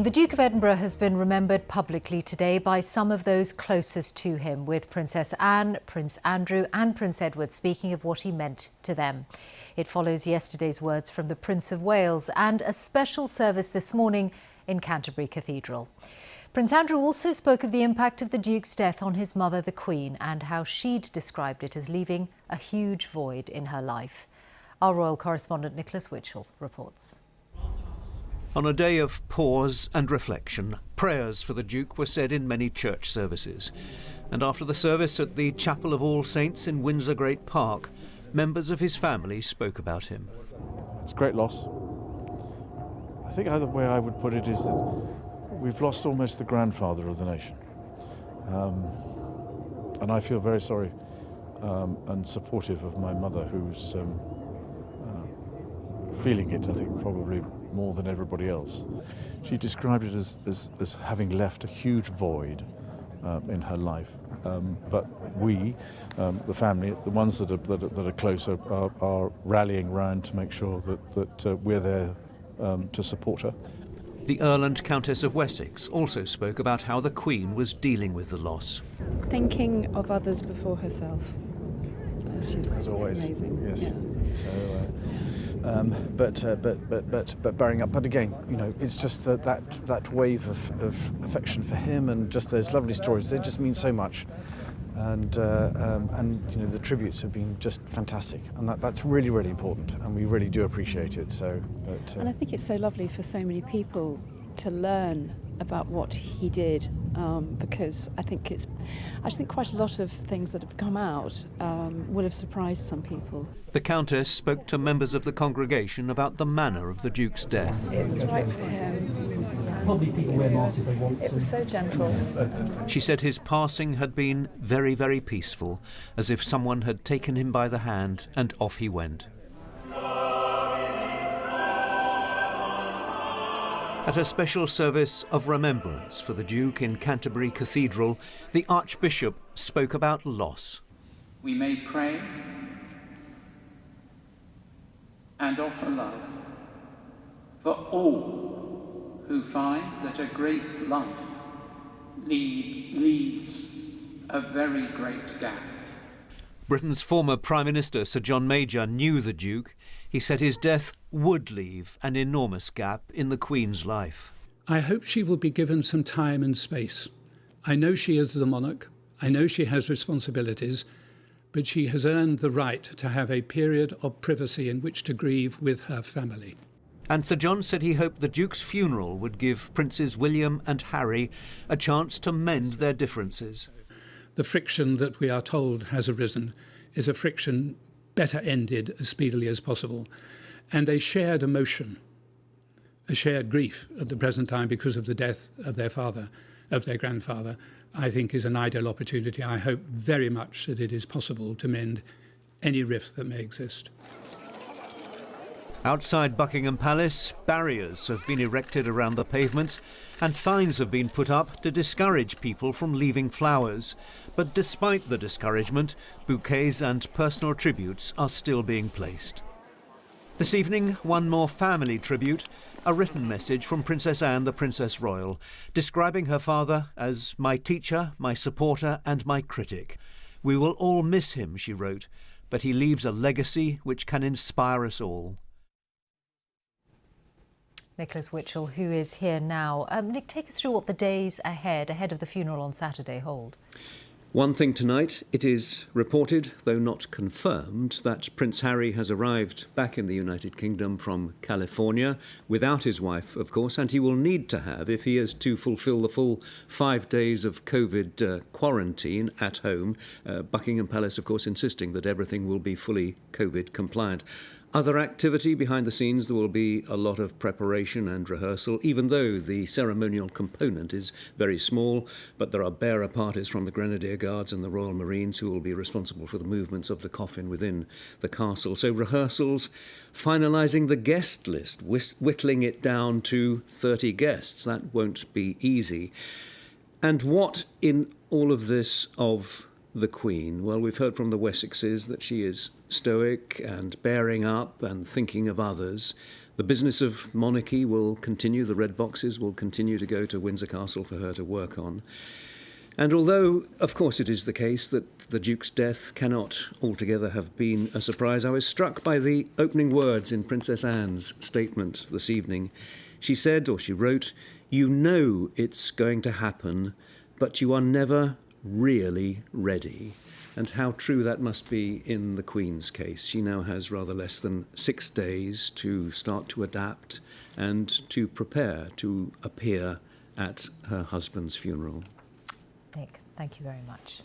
The Duke of Edinburgh has been remembered publicly today by some of those closest to him, with Princess Anne, Prince Andrew and Prince Edward speaking of what he meant to them. It follows yesterday's words from the Prince of Wales and a special service this morning in Canterbury Cathedral. Prince Andrew also spoke of the impact of the Duke's death on his mother, the Queen, and how she'd described it as leaving a huge void in her life. Our royal correspondent Nicholas Witchell reports. On a day of pause and reflection, prayers for the Duke were said in many church services. And after the service at the Chapel of All Saints in Windsor Great Park, members of his family spoke about him. It's a great loss. I think the way I would put it is that we've lost almost the grandfather of the nation. And I feel very sorry and supportive of my mother, who's feeling it, I think, probably more than everybody else. She described it as having left a huge void in her life. But we, the family, the ones that are closer, are rallying round to make sure that we're there to support her. The Earl and Countess of Wessex also spoke about how the Queen was dealing with the loss. Thinking of others before herself. She's as always, amazing. yes. Yeah. But bearing up. But again, you know, it's just that wave of affection for him and just those lovely stories. They just mean so much, and you know, the tributes have been just fantastic, and that's really, really important, and we really do appreciate it. So, and I think it's so lovely for so many people to learn about what he did, because I think quite a lot of things that have come out would have surprised some people. The Countess spoke to members of the congregation about the manner of the Duke's death. It was right for him. Probably people wear masks if they want to. It was so gentle. She said his passing had been very, very peaceful, as if someone had taken him by the hand and off he went. At a special service of remembrance for the Duke in Canterbury Cathedral, the Archbishop spoke about loss. We may pray and offer love for all who find that a great life leaves a very great gap. Britain's former Prime Minister Sir John Major knew the Duke. He said his death would leave an enormous gap in the Queen's life. I hope she will be given some time and space. I know she is the monarch. I know she has responsibilities, but she has earned the right to have a period of privacy in which to grieve with her family. And Sir John said he hoped the Duke's funeral would give Princes William and Harry a chance to mend their differences. The friction that we are told has arisen is a friction better ended as speedily as possible, and a shared emotion, a shared grief at the present time because of the death of their father, of their grandfather, I think is an ideal opportunity. I hope very much that it is possible to mend any rift that may exist. Outside Buckingham Palace, barriers have been erected around the pavements and signs have been put up to discourage people from leaving flowers. But despite the discouragement, bouquets and personal tributes are still being placed. This evening, one more family tribute, a written message from Princess Anne, the Princess Royal, describing her father as my teacher, my supporter and my critic. We will all miss him, she wrote, but he leaves a legacy which can inspire us all. Nicholas Witchell, who is here now. Nick, take us through what the days ahead of the funeral on Saturday, hold. One thing tonight, it is reported, though not confirmed, that Prince Harry has arrived back in the United Kingdom from California, without his wife, of course, and he will need to have, if he is to fulfil the full 5 days of COVID quarantine at home, Buckingham Palace, of course, insisting that everything will be fully COVID compliant. Other activity behind the scenes, there will be a lot of preparation and rehearsal, even though the ceremonial component is very small, but there are bearer parties from the Grenadier Guards and the Royal Marines who will be responsible for the movements of the coffin within the castle. So rehearsals, finalising the guest list, whittling it down to 30 guests. That won't be easy. And what in all of this of the Queen? Well, we've heard from the Wessexes that she is stoic and bearing up and thinking of others. The business of monarchy will continue. The red boxes will continue to go to Windsor Castle for her to work on. And although, of course, it is the case that the Duke's death cannot altogether have been a surprise, I was struck by the opening words in Princess Anne's statement this evening. She said, or she wrote, "You know it's going to happen, but you are never really ready." And how true that must be in the Queen's case. She now has rather less than 6 days to start to adapt and to prepare to appear at her husband's funeral. Nick, thank you very much.